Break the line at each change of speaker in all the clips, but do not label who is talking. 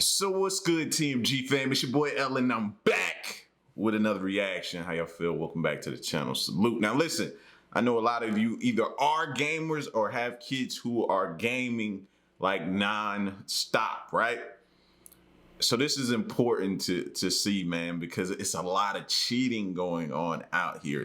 So what's good, TMG fam? It's your boy Ellen. I'm back with another reaction. How y'all feel? Welcome back to the channel. Salute. Now listen, I know a lot of you either are gamers or have kids who are gaming like non-stop, right? So this is important to see, man, because it's a lot of cheating going on out here.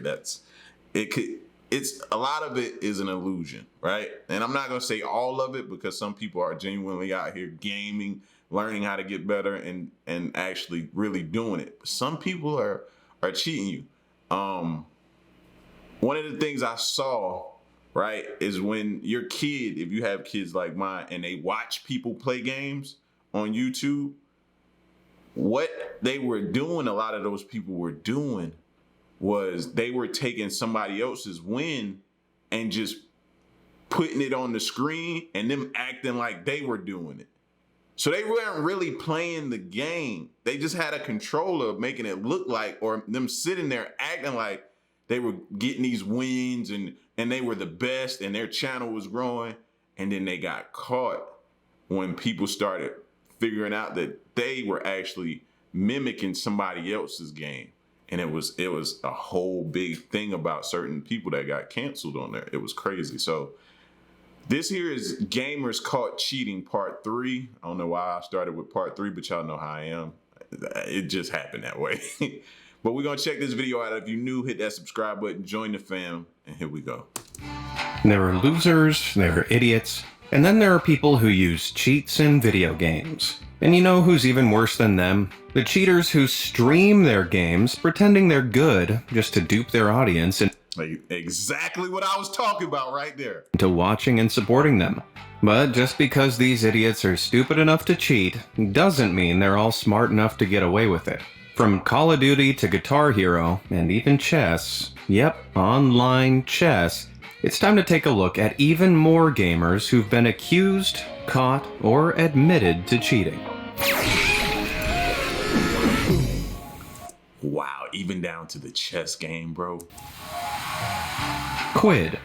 It's a lot of it is an illusion, right? And I'm not gonna say all of it because some people are genuinely out here gaming, learning how to get better and actually really doing it. But some people are cheating you. One of the things I saw, right, is when your kid, if you have kids like mine and they watch people play games on YouTube, what they were doing, a lot of those people were doing was they were taking somebody else's win and just putting it on the screen and them acting like they were doing it. So they weren't really playing the game. They just had a controller making it look like, or them sitting there acting like they were getting these wins and they were the best and their channel was growing. And then they got caught when people started figuring out that they were actually mimicking somebody else's game. And it was a whole big thing about certain people that got canceled on there. It was crazy. So this here is Gamers Caught Cheating Part 3. I don't know why I started with Part 3, but y'all know how I am. It just happened that way. But we're gonna check this video out. If you're new, hit that subscribe button, join the fam, and here we go.
There are losers, there are idiots, and then there are people who use cheats in video games. And you know who's even worse than them? The cheaters who stream their games pretending they're good just to dupe their audience and
exactly what I was talking about right there.
Into watching and supporting them. But just because these idiots are stupid enough to cheat doesn't mean they're all smart enough to get away with it. From Call of Duty to Guitar Hero and even chess, yep, online chess, it's time to take a look at even more gamers who've been accused, caught, or admitted to cheating.
Wow, even down to the chess game, bro.
Quidd.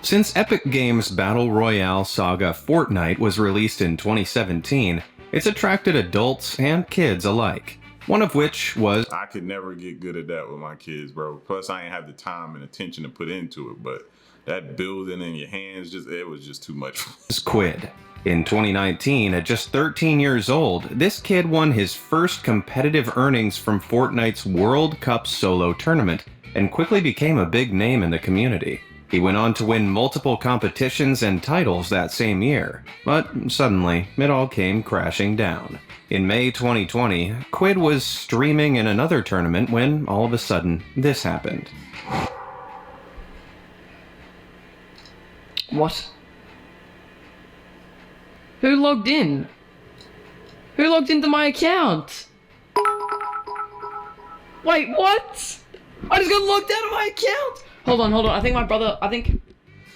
Since Epic Games' Battle Royale saga Fortnite was released in 2017, it's attracted adults and kids alike. One of which was...
I could never get good at that with my kids, bro. Plus, I ain't have the time and attention to put into it, but that building in your hands, it was just too much.
Quidd. In 2019, at just 13 years old, this kid won his first competitive earnings from Fortnite's World Cup solo tournament, and quickly became a big name in the community. He went on to win multiple competitions and titles that same year, but suddenly, it all came crashing down. In May 2020, Quidd was streaming in another tournament when, all of a sudden, this happened.
What? Who logged in? Who logged into my account? Wait, what? I just got logged out of my account! Hold on, I think my brother,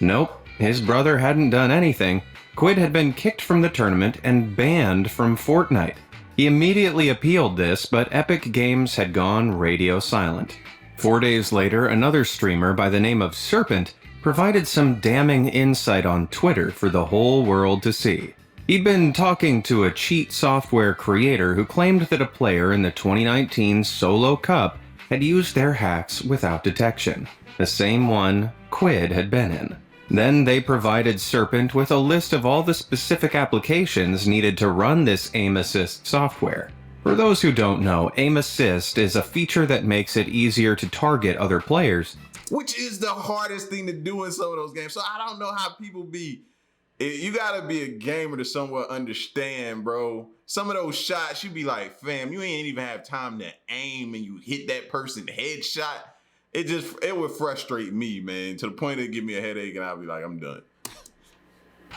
Nope, his brother hadn't done anything. Quidd had been kicked from the tournament and banned from Fortnite. He immediately appealed this, but Epic Games had gone radio silent. 4 days later, another streamer by the name of Serpent provided some damning insight on Twitter for the whole world to see. He'd been talking to a cheat software creator who claimed that a player in the 2019 Solo Cup had used their hacks without detection, the same one Quidd had been in. Then they provided Serpent with a list of all the specific applications needed to run this aim assist software. For those who don't know, aim assist is a feature that makes it easier to target other players,
which is the hardest thing to do in some of those games. So I don't know how people be... You gotta be a gamer to somewhat understand, bro. Some of those shots, you be like, fam, you ain't even have time to aim and you hit that person headshot. It would frustrate me, man, to the point it'd give me a headache and I'd be like, I'm done.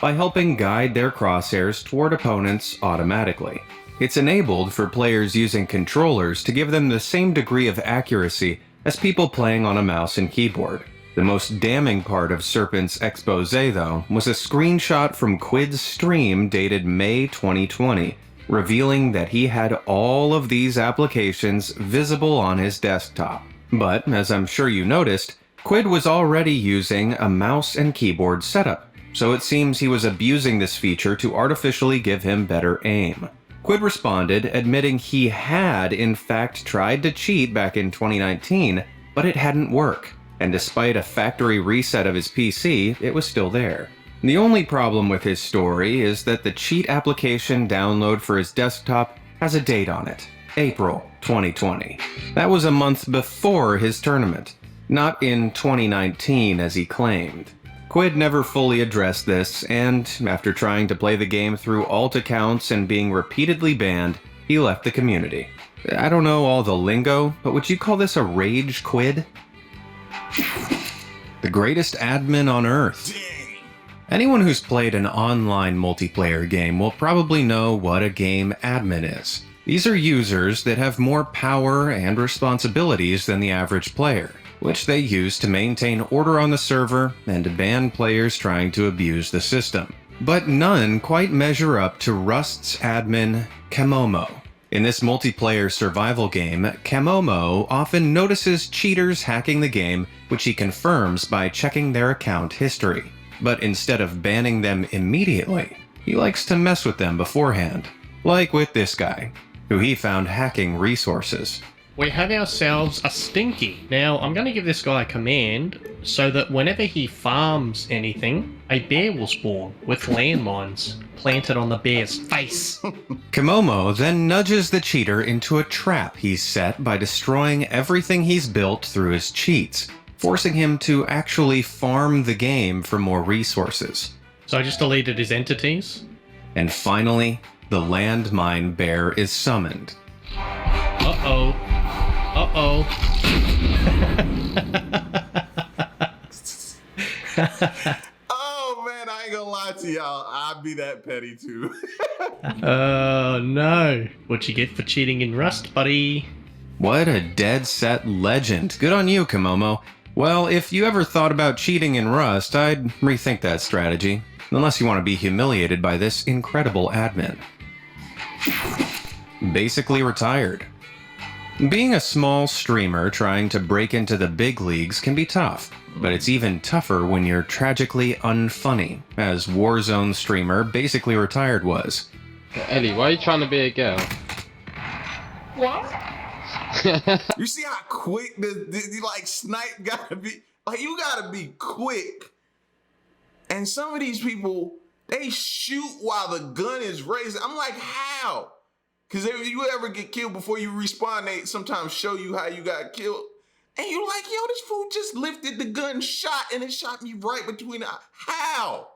By helping guide their crosshairs toward opponents automatically. It's enabled for players using controllers to give them the same degree of accuracy as people playing on a mouse and keyboard. The most damning part of Serpent's expose, though, was a screenshot from Quidd's stream dated May 2020, revealing that he had all of these applications visible on his desktop. But, as I'm sure you noticed, Quidd was already using a mouse and keyboard setup, so it seems he was abusing this feature to artificially give him better aim. Quidd responded, admitting he had, in fact, tried to cheat back in 2019, but it hadn't worked, and despite a factory reset of his PC, it was still there. The only problem with his story is that the cheat application download for his desktop has a date on it, April 2020. That was a month before his tournament, not in 2019 as he claimed. Quidd never fully addressed this, and after trying to play the game through alt accounts and being repeatedly banned, he left the community. I don't know all the lingo, but would you call this a rage quid? The greatest admin on Earth. Anyone who's played an online multiplayer game will probably know what a game admin is. These are users that have more power and responsibilities than the average player, which they use to maintain order on the server and to ban players trying to abuse the system. But none quite measure up to Rust's admin, Kamomo. In this multiplayer survival game, Kamomo often notices cheaters hacking the game, which he confirms by checking their account history. But instead of banning them immediately, he likes to mess with them beforehand. Like with this guy, who he found hacking resources.
We have ourselves a Stinky. Now, I'm going to give this guy a command so that whenever he farms anything, a bear will spawn with landmines planted on the bear's face.
Kamomo then nudges the cheater into a trap he's set by destroying everything he's built through his cheats, forcing him to actually farm the game for more resources.
So I just deleted his entities.
And finally, the landmine bear is summoned.
Uh-oh. Uh-oh.
Oh man, I ain't gonna lie to y'all. I'd be that petty too.
Oh no. What'd you get for cheating in Rust, buddy?
What a dead set legend. Good on you, Kamomo. Well, if you ever thought about cheating in Rust, I'd rethink that strategy. Unless you want to be humiliated by this incredible admin. Basically retired. Being a small streamer trying to break into the big leagues can be tough, but it's even tougher when you're tragically unfunny, as Warzone streamer Basically Retired was.
Ellie, why are you trying to be a girl?
What?
You see how quick the like snipe gotta be? Like you gotta be quick. And some of these people, they shoot while the gun is raised. I'm like, how? Because if you ever get killed before you respawn, they sometimes show you how you got killed. And you're like, yo, this fool just lifted the gun, shot, and it shot me right between the... How?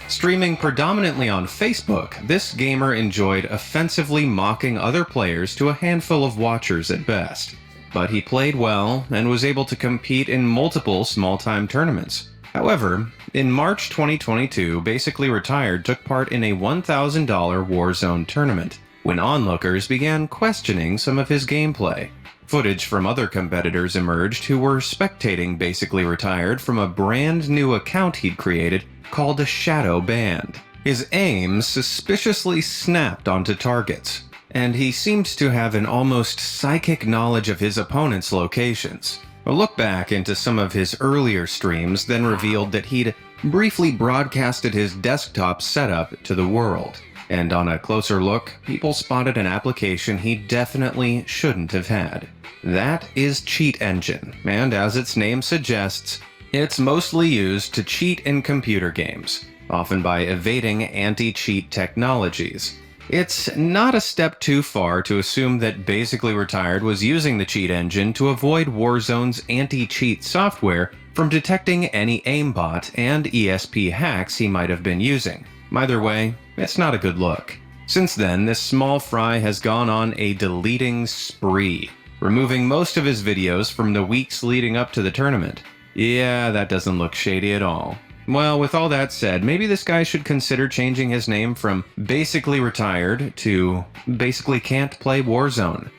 Streaming predominantly on Facebook, this gamer enjoyed offensively mocking other players to a handful of watchers at best. But he played well and was able to compete in multiple small-time tournaments. However, in March 2022, Basically Retired took part in a $1,000 Warzone tournament, when onlookers began questioning some of his gameplay. Footage from other competitors emerged who were spectating Basically Retired from a brand new account he'd created called a Shadow Band. His aim suspiciously snapped onto targets, and he seemed to have an almost psychic knowledge of his opponent's locations. A look back into some of his earlier streams then revealed that he'd briefly broadcasted his desktop setup to the world. And on a closer look, people spotted an application he definitely shouldn't have had. That is Cheat Engine, and as its name suggests, it's mostly used to cheat in computer games, often by evading anti-cheat technologies. It's not a step too far to assume that Basically Retired was using the cheat engine to avoid Warzone's anti-cheat software from detecting any aimbot and ESP hacks he might have been using. Either way, it's not a good look. Since then, this small fry has gone on a deleting spree, removing most of his videos from the weeks leading up to the tournament. Yeah, that doesn't look shady at all. Well, with all that said, maybe this guy should consider changing his name from Basically Retired to Basically Can't Play Warzone.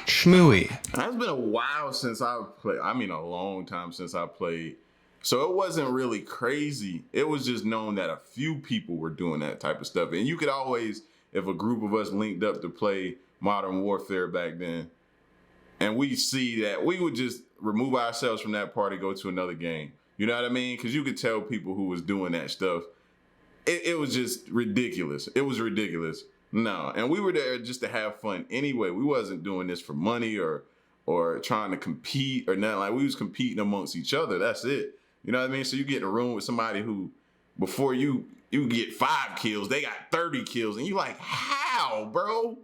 Shmuie.
It's been a while since I've played. I mean, a long time since I played. So it wasn't really crazy. It was just known that a few people were doing that type of stuff. And you could always, if a group of us linked up to play Modern Warfare back then, and we see that, we would just remove ourselves from that party, go to another game. You know what I mean? Because you could tell people who was doing that stuff it was just ridiculous. It was ridiculous. No, and we were there just to have fun anyway. We wasn't doing this for money or trying to compete or nothing. Like, we was competing amongst each other. That's it. You know what I mean? So you get in a room with somebody who, before you get 5 kills, they got 30 kills, and you like, how, bro?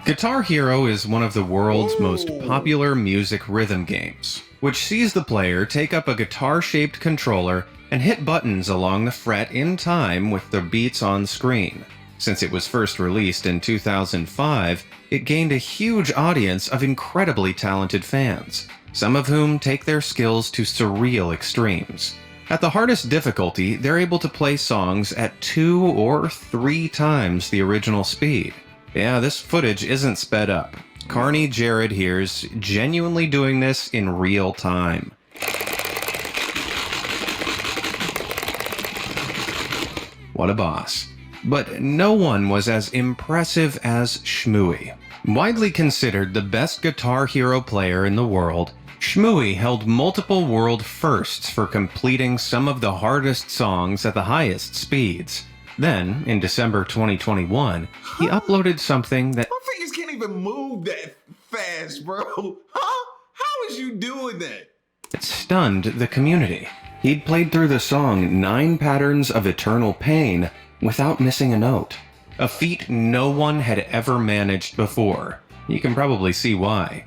Guitar Hero is one of the world's most popular music rhythm games, which sees the player take up a guitar-shaped controller and hit buttons along the fret in time with the beats on screen. Since it was first released in 2005, it gained a huge audience of incredibly talented fans, some of whom take their skills to surreal extremes. At the hardest difficulty, they're able to play songs at 2 or 3 times the original speed. Yeah, this footage isn't sped up. Carney Jared here's genuinely doing this in real time. What a boss. But no one was as impressive as Shmuie. Widely considered the best Guitar Hero player in the world, Shmuie held multiple world firsts for completing some of the hardest songs at the highest speeds. Then, in December 2021, he uploaded something that—
My fingers can't even move that fast, bro. Huh? How is you doing that?
stunned the community. He'd played through the song 9 Patterns of Eternal Pain without missing a note. A feat no one had ever managed before. You can probably see why.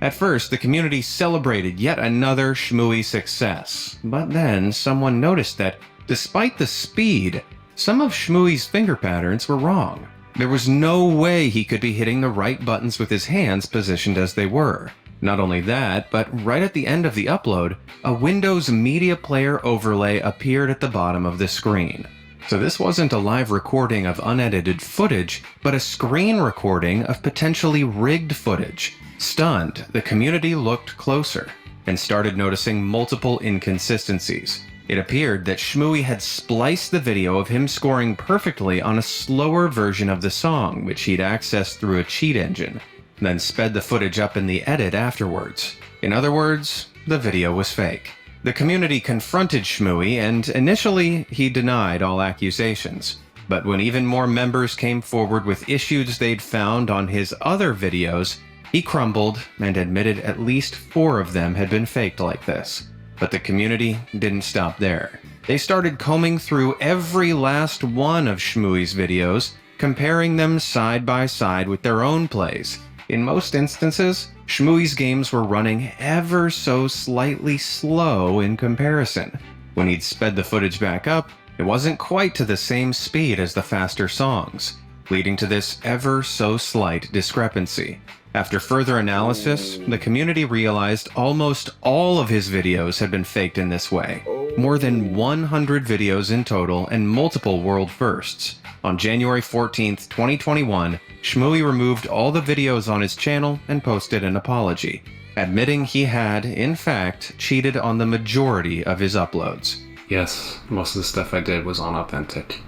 At first, the community celebrated yet another Shmuie success, but then someone noticed that, despite the speed, some of Shmuie's finger patterns were wrong. There was no way he could be hitting the right buttons with his hands positioned as they were. Not only that, but right at the end of the upload, a Windows Media Player overlay appeared at the bottom of the screen. So this wasn't a live recording of unedited footage, but a screen recording of potentially rigged footage. Stunned, the community looked closer and started noticing multiple inconsistencies. It appeared that Shmuie had spliced the video of him scoring perfectly on a slower version of the song, which he'd accessed through a cheat engine, then sped the footage up in the edit afterwards. In other words, the video was fake. The community confronted Shmuie, and initially he denied all accusations. But when even more members came forward with issues they'd found on his other videos, he crumbled and admitted at least 4 of them had been faked like this. But the community didn't stop there. They started combing through every last one of Shmuie's videos, comparing them side by side with their own plays. In most instances, Shmuie's games were running ever so slightly slow in comparison. When he'd sped the footage back up, it wasn't quite to the same speed as the faster songs, leading to this ever so slight discrepancy. After further analysis, the community realized almost all of his videos had been faked in this way. More than 100 videos in total and multiple world firsts. On January 14th, 2021, Shmuie removed all the videos on his channel and posted an apology, admitting he had, in fact, cheated on the majority of his uploads.
Yes, most of the stuff I did was unauthentic,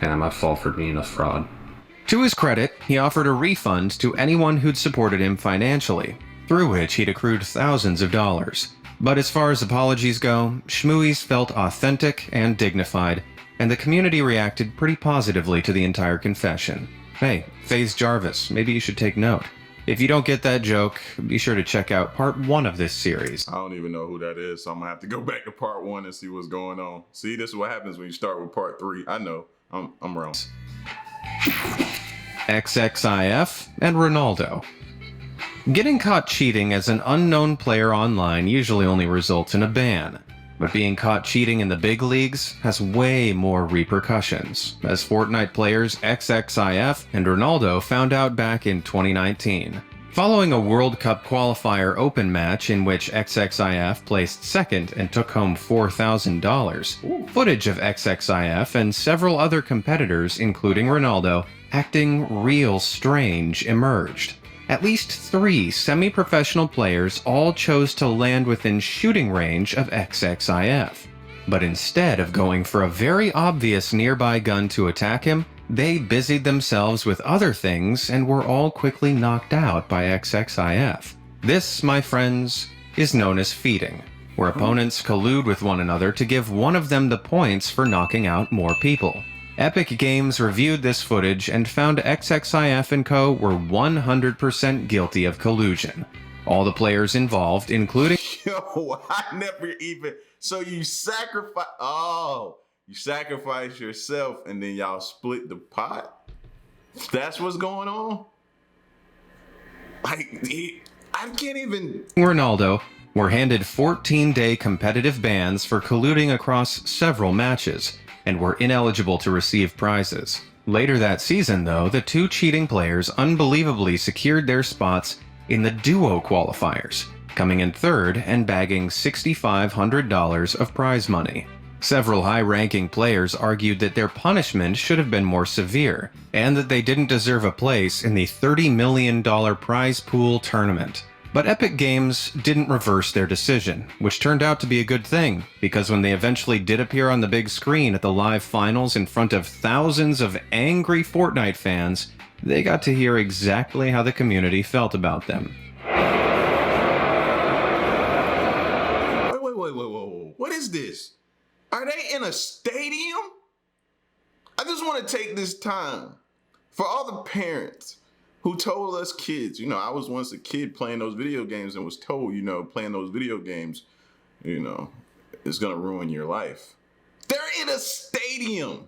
and I'm at fault for being a fraud.
To his credit, he offered a refund to anyone who'd supported him financially, through which he'd accrued thousands of dollars. But as far as apologies go, Shmuie's felt authentic and dignified, and the community reacted pretty positively to the entire confession. Hey, Faze Jarvis, maybe you should take note. If you don't get that joke, be sure to check out part 1 of this series.
I don't even know who that is, so I'm gonna have to go back to part 1 and see what's going on. See, this is what happens when you start with part 3. I know, I'm wrong.
XXIF and Ronaldo. Getting caught cheating as an unknown player online usually only results in a ban. But being caught cheating in the big leagues has way more repercussions, as Fortnite players XXIF and Ronaldo found out back in 2019. Following a World Cup qualifier open match in which XXIF placed second and took home $4,000, footage of XXIF and several other competitors, including Ronaldo, acting real strange emerged. At least 3 semi-professional players all chose to land within shooting range of XXIF. But instead of going for a very obvious nearby gun to attack him, they busied themselves with other things and were all quickly knocked out by XXIF. This, my friends, is known as feeding. where opponents collude with one another to give one of them the points for knocking out more people. Epic Games reviewed this footage and found XXIF and Co. were 100% guilty of collusion. All the players involved, including...
Yo, I never even... So you sacrifice... Oh, you sacrifice yourself and then y'all split the pot? That's what's going on? Like, I can't even...
Ronaldo were handed 14-day competitive bans for colluding across several matches, and were ineligible to receive prizes. Later that season, though, the two cheating players unbelievably secured their spots in the duo qualifiers, coming in third and bagging $6,500 of prize money. Several high-ranking players argued that their punishment should have been more severe, and that they didn't deserve a place in the $30 million prize pool tournament. But Epic Games didn't reverse their decision, which turned out to be a good thing, because when they eventually did appear on the big screen at the live finals in front of thousands of angry Fortnite fans, they got to hear exactly how the community felt about them.
Wait. What is this? Are they in a stadium? I just want to take this time for all the parents who told us kids, I was once a kid playing those video games and was told, playing those video games, is going to ruin your life. They're in a stadium.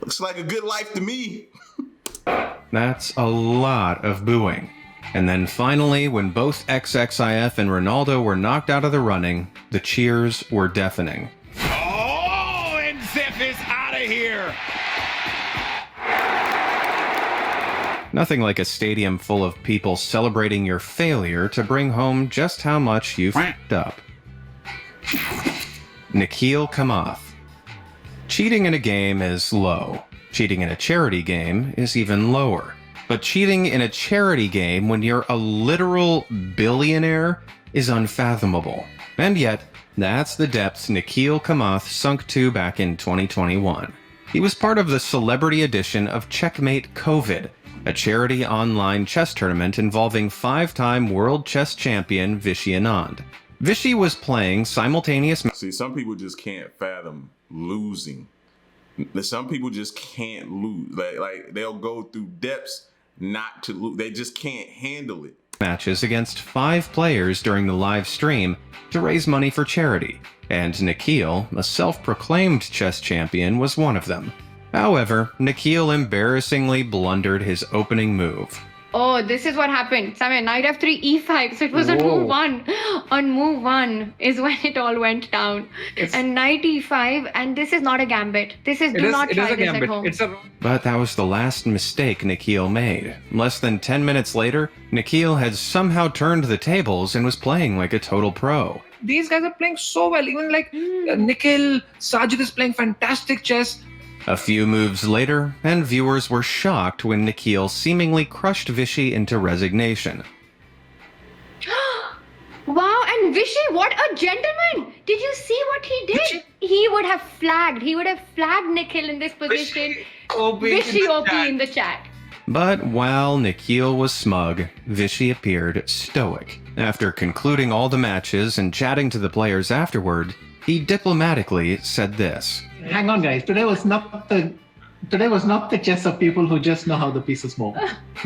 Looks like a good life to me.
That's a lot of booing. And then finally, when both XXIF and Ronaldo were knocked out of the running, the cheers were deafening.
Oh, and Zip is out of here!
Nothing like a stadium full of people celebrating your failure to bring home just how much you f***ed up. Nikhil Kamath. Cheating in a game is low. Cheating in a charity game is even lower. But cheating in a charity game when you're a literal billionaire is unfathomable. And yet, that's the depths Nikhil Kamath sunk to back in 2021. He was part of the celebrity edition of Checkmate COVID, a charity online chess tournament involving 5-time world chess champion Vishy Anand. Vishy was playing simultaneous...
See, some people just can't fathom losing. Some people just can't lose. Like they'll go through depths not to lose. They just can't handle it.
Matches against 5 players during the live stream to raise money for charity, and Nikhil, a self-proclaimed chess champion, was one of them. However, Nikhil embarrassingly blundered his opening move.
Oh, this is what happened. Samir, knight f3, e5. So it was on move 1. On move 1 is when it all went down. And knight e5, and this is not a gambit. Do not try this at home.
But that was the last mistake Nikhil made. Less than 10 minutes later, Nikhil had somehow turned the tables and was playing like a total pro.
These guys are playing so well. Even like Nikhil, Sajid is playing fantastic chess.
A few moves later, and viewers were shocked when Nikhil seemingly crushed Vishy into resignation.
Wow, and Vishy, what a gentleman! Did you see what he did? He would have flagged Nikhil in this position. Vishy OP in the chat.
But while Nikhil was smug, Vishy appeared stoic. After concluding all the matches and chatting to the players afterward, he diplomatically said this.
Hang on, guys. Today was not the chess of people who just know how the pieces move.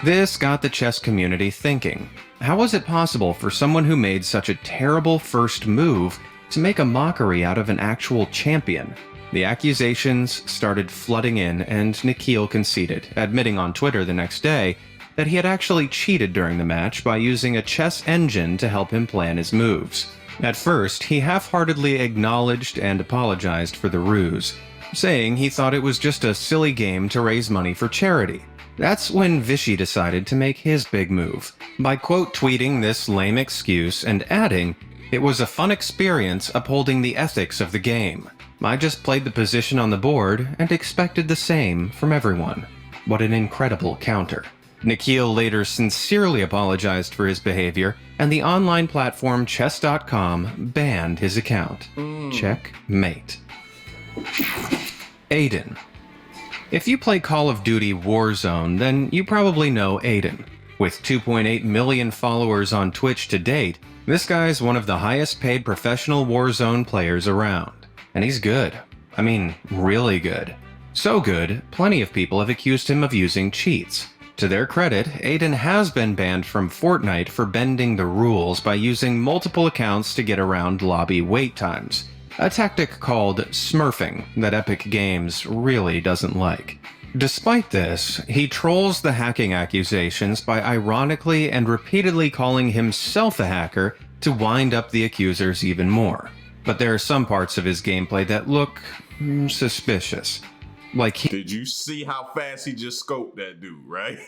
This got the chess community thinking. How was it possible for someone who made such a terrible first move to make a mockery out of an actual champion? The accusations started flooding in, and Nikhil conceded, admitting on Twitter the next day that he had actually cheated during the match by using a chess engine to help him plan his moves. At first, he half-heartedly acknowledged and apologized for the ruse, saying he thought it was just a silly game to raise money for charity. That's when Vishy decided to make his big move, by quote-tweeting this lame excuse and adding, "It was a fun experience upholding the ethics of the game. I just played the position on the board and expected the same from everyone." What an incredible counter. Nikhil later sincerely apologized for his behavior, and the online platform chess.com banned his account. Checkmate. Aydan. If you play Call of Duty Warzone, then you probably know Aydan. With 2.8 million followers on Twitch to date, This guy's one of the highest paid professional Warzone players around. And he's good. I mean, really good. So good, plenty of people have accused him of using cheats. To their credit, Aydan has been banned from Fortnite for bending the rules by using multiple accounts to get around lobby wait times. A tactic called smurfing that Epic Games really doesn't like. Despite this, he trolls the hacking accusations by ironically and repeatedly calling himself a hacker to wind up the accusers even more. But there are some parts of his gameplay that look suspicious.
Did you see how fast he just scoped that dude, right?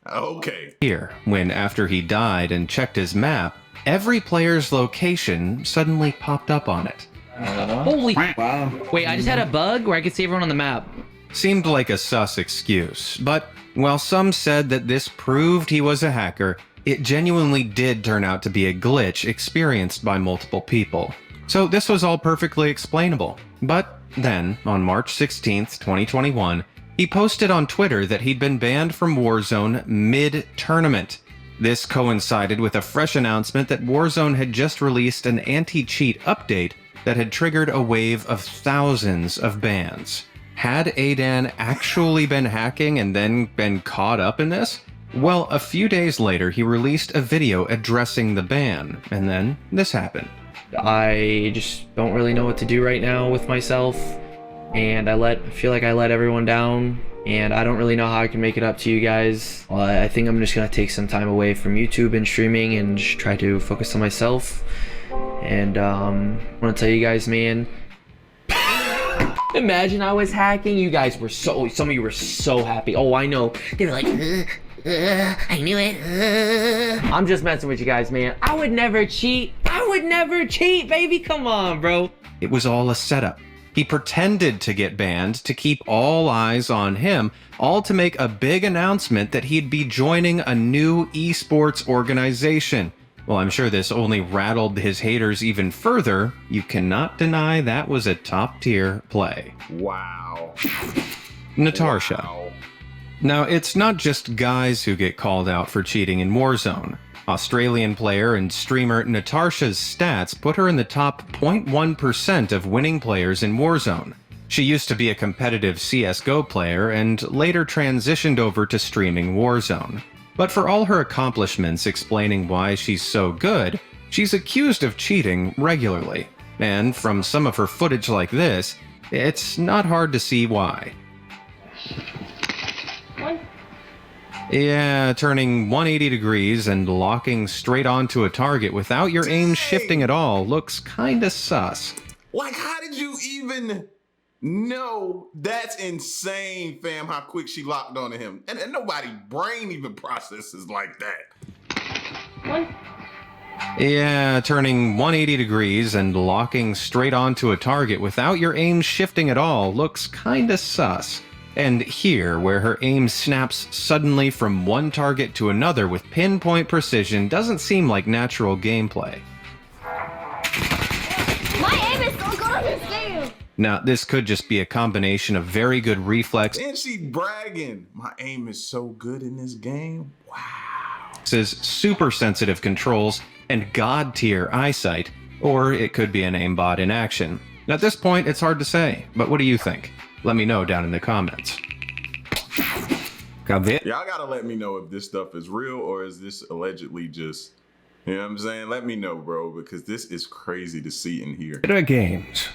Okay.
Here, when after he died and checked his map, every player's location suddenly popped up on it.
Holy wow. Wait, I just had a bug where I could see everyone on the map.
Seemed like a sus excuse, but while some said that this proved he was a hacker, it genuinely did turn out to be a glitch experienced by multiple people. So this was all perfectly explainable. But then, on March 16th, 2021, he posted on Twitter that he'd been banned from Warzone mid-tournament. This coincided with a fresh announcement that Warzone had just released an anti-cheat update that had triggered a wave of thousands of bans. Had Aydan actually been hacking and then been caught up in this? Well, a few days later, he released a video addressing the ban, and then this happened.
I just don't really know what to do right now with myself, and I feel like I let everyone down, and I don't really know how I can make it up to you guys. I think I'm just gonna take some time away from YouTube and streaming and just try to focus on myself. And I want to tell you guys, man, imagine I was hacking. You guys were some of you were so happy. Oh, I know. They were like, I knew it. I'm just messing with you guys, man. I would never cheat. I would never cheat, baby. Come on, bro.
It was all a setup. He pretended to get banned to keep all eyes on him, all to make a big announcement that he'd be joining a new esports organization. Well, I'm sure this only rattled his haters even further. You cannot deny that was a top-tier play.
Wow.
Natarsha.
Wow.
Now, it's not just guys who get called out for cheating in Warzone. Australian player and streamer Natarsha's stats put her in the top 0.1% of winning players in Warzone. She used to be a competitive CSGO player and later transitioned over to streaming Warzone. But for all her accomplishments explaining why she's so good, she's accused of cheating regularly. And from some of her footage like this, it's not hard to see why. Yeah, turning 180 degrees and locking straight onto a target without your aim shifting at all looks kinda sus.
Like, how did you even know? That's insane, fam, how quick she locked onto him. And nobody's brain even processes like that.
Yeah, turning 180 degrees and locking straight onto a target without your aim shifting at all looks kinda sus. And here, where her aim snaps suddenly from one target to another with pinpoint precision, doesn't seem like natural gameplay.
My aim is so good on this game.
Now, this could just be a combination of very good reflex
And she bragging. My aim is so good in this game. Wow.
super sensitive controls, and god-tier eyesight, or it could be an aimbot in action. At this point, it's hard to say, but what do you think? Let me know down in the comments.
Y'all gotta let me know if this stuff is real or is this allegedly just, you know what I'm saying? Let me know, bro, because this is crazy to see and hear.
Games.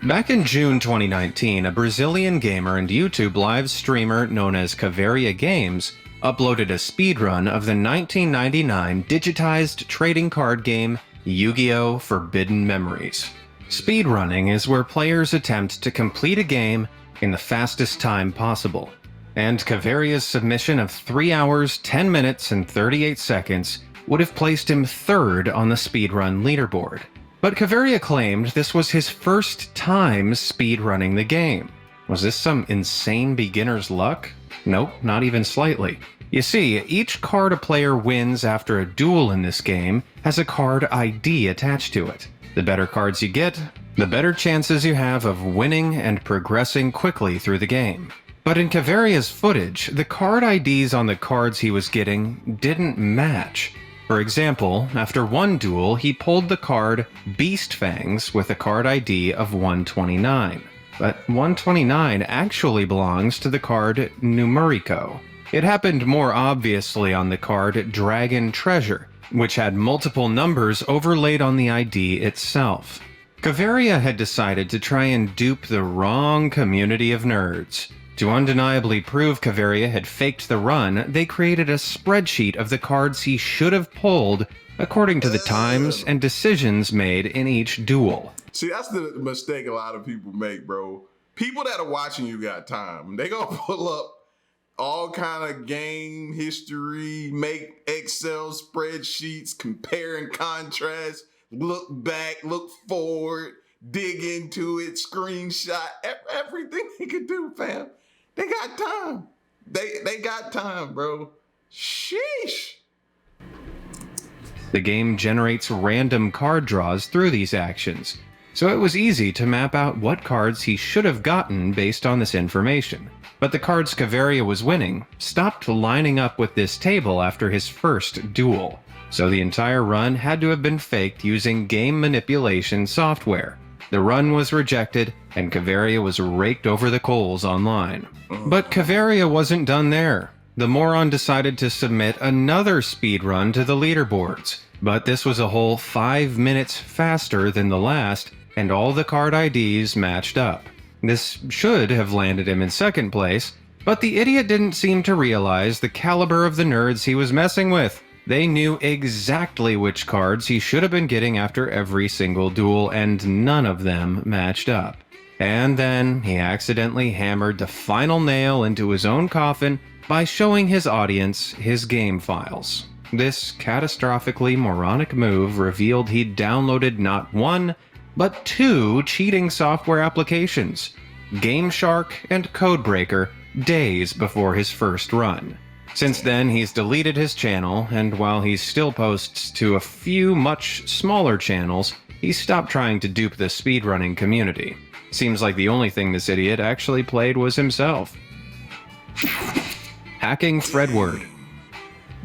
Back in June 2019, a Brazilian gamer and YouTube live streamer known as Cavaria Games uploaded a speedrun of the 1999 digitized trading card game Yu-Gi-Oh! Forbidden Memories. Speedrunning is where players attempt to complete a game in the fastest time possible, and Cavaria's submission of 3 hours, 10 minutes, and 38 seconds would have placed him third on the speedrun leaderboard. But Cavaria claimed this was his first time speedrunning the game. Was this some insane beginner's luck? Nope, not even slightly. You see, each card a player wins after a duel in this game has a card ID attached to it. The better cards you get, the better chances you have of winning and progressing quickly through the game. But in Cavaria's footage, the card IDs on the cards he was getting didn't match. For example, after one duel, he pulled the card Beast Fangs with a card ID of 129. But 129 actually belongs to the card Numerico. It happened more obviously on the card Dragon Treasure, which had multiple numbers overlaid on the ID itself. Cavaria had decided to try and dupe the wrong community of nerds. To undeniably prove Cavaria had faked the run, they created a spreadsheet of the cards he should have pulled according to the times and decisions made in each duel.
See, that's the mistake a lot of people make, bro. People that are watching you got time. They gonna pull up all kind of game history, make Excel spreadsheets, compare and contrast, look back, look forward, dig into it, screenshot, everything they could do, fam. They got time. They got time, bro. Sheesh.
The game generates random card draws through these actions, so it was easy to map out what cards he should have gotten based on this information. But the cards Cavaria was winning stopped lining up with this table after his first duel, so the entire run had to have been faked using game manipulation software. The run was rejected, and Cavaria was raked over the coals online. But Cavaria wasn't done there. The moron decided to submit another speedrun to the leaderboards, but this was a whole 5 minutes faster than the last, and all the card IDs matched up. This should have landed him in second place, but the idiot didn't seem to realize the caliber of the nerds he was messing with. They knew exactly which cards he should have been getting after every single duel, and none of them matched up. And then he accidentally hammered the final nail into his own coffin by showing his audience his game files. This catastrophically moronic move revealed he'd downloaded not one, but 2 cheating software applications, GameShark and Codebreaker, days before his first run. Since then, he's deleted his channel, and while he still posts to a few much smaller channels, he's stopped trying to dupe the speedrunning community. Seems like the only thing this idiot actually played was himself. Hacking Fredward.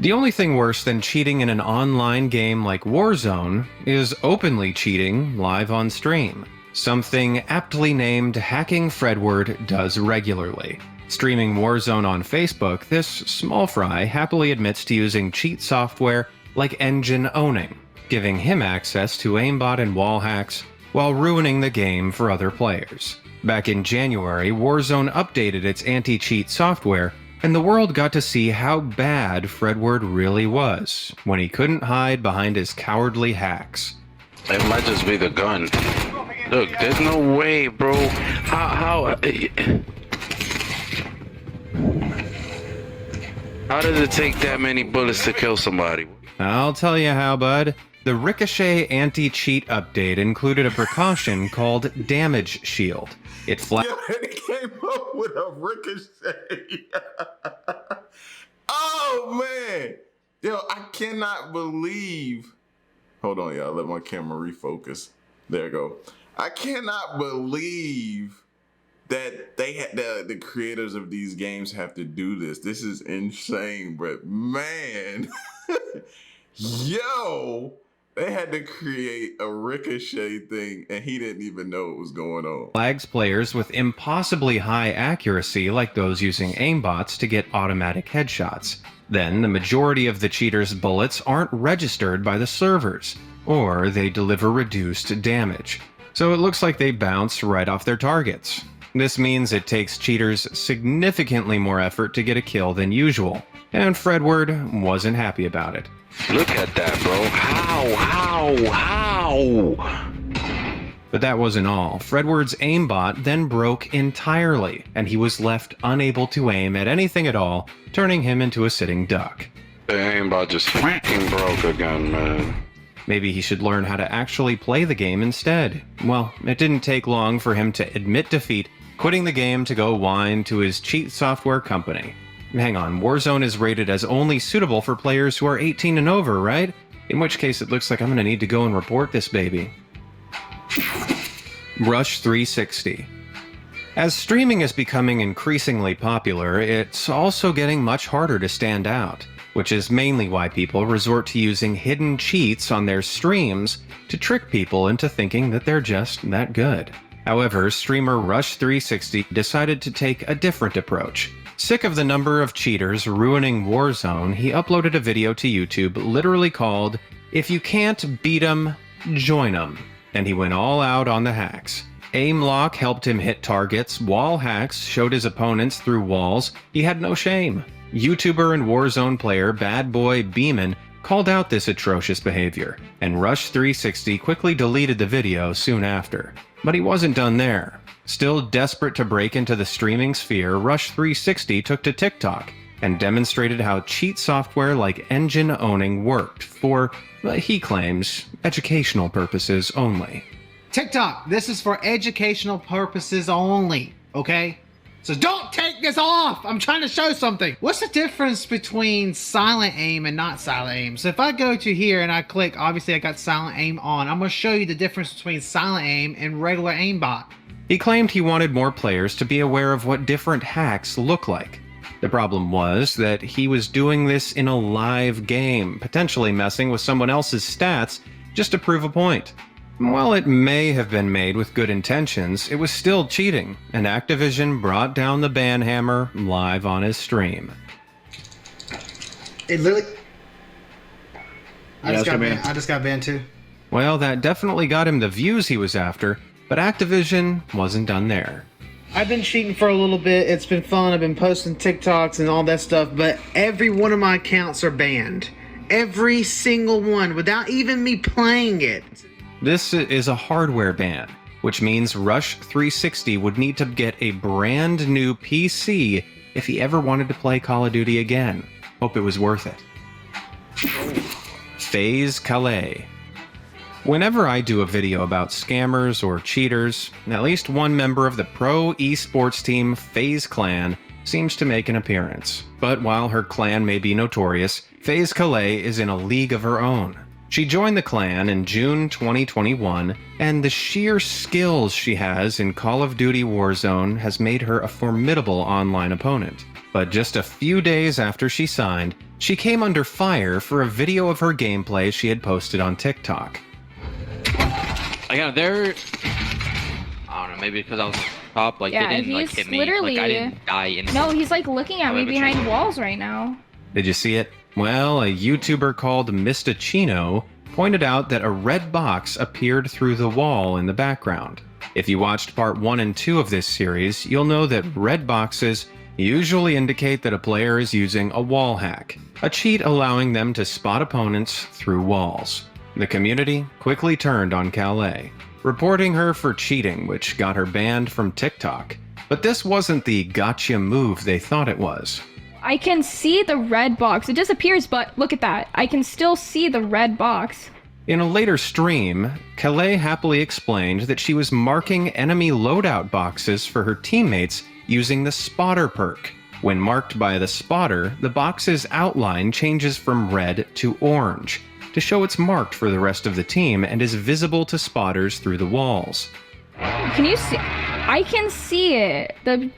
The only thing worse than cheating in an online game like Warzone is openly cheating live on stream, something aptly named Hacking Fredward does regularly. Streaming Warzone on Facebook, this small fry happily admits to using cheat software like engine owning, giving him access to aimbot and wall hacks while ruining the game for other players. Back in January, Warzone updated its anti-cheat software, and the world got to see how bad Fredward really was when he couldn't hide behind his cowardly hacks.
It might just be the gun. Look, there's no way, bro. How does it take that many bullets to kill somebody?
I'll tell you how, bud. The Ricochet anti-cheat update included a precaution called Damage Shield. It
They came up with a Ricochet. Oh, man. Yo, I cannot believe... Hold on, y'all. Let my camera refocus. There you go. I cannot believe that they had the creators of these games have to do this. This is insane, but man, yo, they had to create a Ricochet thing, and he didn't even know what was going on.
Flags players with impossibly high accuracy, like those using aimbots, to get automatic headshots. Then the majority of the cheaters' bullets aren't registered by the servers, or they deliver reduced damage. So it looks like they bounce right off their targets. This means it takes cheaters significantly more effort to get a kill than usual, and Fredward wasn't happy about it.
Look at that, bro. How?
But that wasn't all. Fredward's aimbot then broke entirely, and he was left unable to aim at anything at all, turning him into a sitting duck.
The aimbot just fucking broke again, man.
Maybe he should learn how to actually play the game instead. Well, it didn't take long for him to admit defeat, quitting the game to go whine to his cheat software company. Hang on, Warzone is rated as only suitable for players who are 18 and over, right? In which case it looks like I'm gonna need to go and report this baby. Rush 360. As streaming is becoming increasingly popular, it's also getting much harder to stand out. which is mainly why people resort to using hidden cheats on their streams to trick people into thinking that they're just that good. However, streamer Rush360 decided to take a different approach. Sick of the number of cheaters ruining Warzone, he uploaded a video to YouTube literally called, "If you can't beat 'em, join 'em," and he went all out on the hacks. Aim lock helped him hit targets, wall hacks showed his opponents through walls, he had no shame. YouTuber and Warzone player Bad Boy Beeman called out this atrocious behavior, and Rush360 quickly deleted the video soon after. But he wasn't done there. Still desperate to break into the streaming sphere, Rush360 took to TikTok and demonstrated how cheat software like engine owning worked for, he claims, educational purposes only.
TikTok, this is for educational purposes only, okay? So don't take this off! I'm trying to show something! What's the difference between silent aim and not silent aim? So if I go to here and I click, obviously I got silent aim on, I'm gonna show you the difference between silent aim and regular aimbot.
He claimed he wanted more players to be aware of what different hacks look like. The problem was that he was doing this in a live game, potentially messing with someone else's stats just to prove a point. While it may have been made with good intentions, it was still cheating, and Activision brought down the ban hammer live on his stream.
It literally... I just got banned too.
Well, that definitely got him the views he was after, but Activision wasn't done there.
I've been cheating for a little bit, it's been fun, I've been posting TikToks and all that stuff, but every one of my accounts are banned. Every single one, without even me playing it.
This is a hardware ban, which means Rush360 would need to get a brand new PC if he ever wanted to play Call of Duty again. Hope it was worth it. Faze Kalei. Whenever I do a video about scammers or cheaters, at least one member of the pro esports team FaZe Clan seems to make an appearance. But while her clan may be notorious, Faze Kalei is in a league of her own. She joined the clan in June 2021, and the sheer skills she has in Call of Duty Warzone has made her a formidable online opponent. But just a few days after she signed, she came under fire for a video of her gameplay she had posted on TikTok.
I don't know, maybe because I was top, they didn't hit me. I didn't die instantly.
No, he's looking at me behind walls right now.
Did you see it? Well, a YouTuber called Mistachino pointed out that a red box appeared through the wall in the background. If you watched part 1 and 2 of this series, you'll know that red boxes usually indicate that a player is using a wall hack, a cheat allowing them to spot opponents through walls. The community quickly turned on Kalei, reporting her for cheating, which got her banned from TikTok. But this wasn't the gotcha move they thought it was.
I can see the red box. It disappears, but look at that. I can still see the red box.
In a later stream, Kalei happily explained that she was marking enemy loadout boxes for her teammates using the spotter perk. When marked by the spotter, the box's outline changes from red to orange, to show it's marked for the rest of the team and is visible to spotters through the walls.
Can you see? I can see it.
The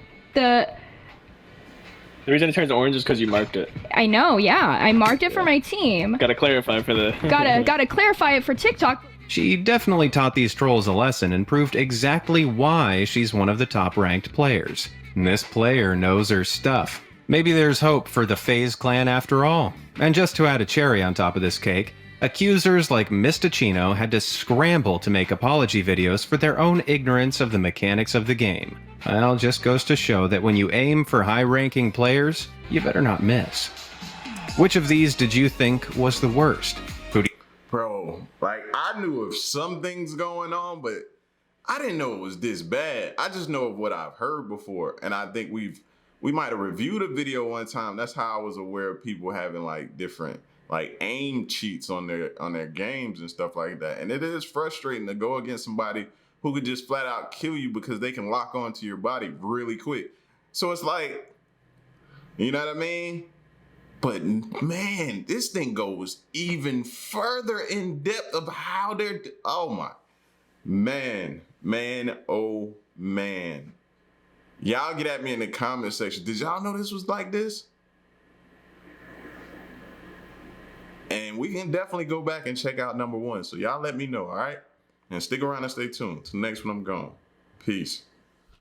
reason it turns orange is because you marked it.
I know, yeah. I marked it for my team.
Gotta clarify for the...
gotta clarify it for TikTok.
She definitely taught these trolls a lesson and proved exactly why she's one of the top-ranked players. And this player knows her stuff. Maybe there's hope for the FaZe clan after all. And just to add a cherry on top of this cake, accusers like Mistachino had to scramble to make apology videos for their own ignorance of the mechanics of the game. Well, just goes to show that when you aim for high-ranking players, you better not miss. Which of these did you think was the worst?
Bro, I knew of some things going on, but I didn't know it was this bad. I just know of what I've heard before, and I think we might have reviewed a video one time. That's how I was aware of people having different aim cheats on their games and stuff like that. And it is frustrating to go against somebody who could just flat out kill you because they can lock onto your body really quick. So it's you know what I mean? But man, this thing goes even further in depth of how they're, oh my, man, oh man. Y'all get at me in the comment section. Did y'all know this was like this? And we can definitely go back and check out number 1. So y'all let me know, all right? And stick around and stay tuned. Till next one, I'm gone. Peace.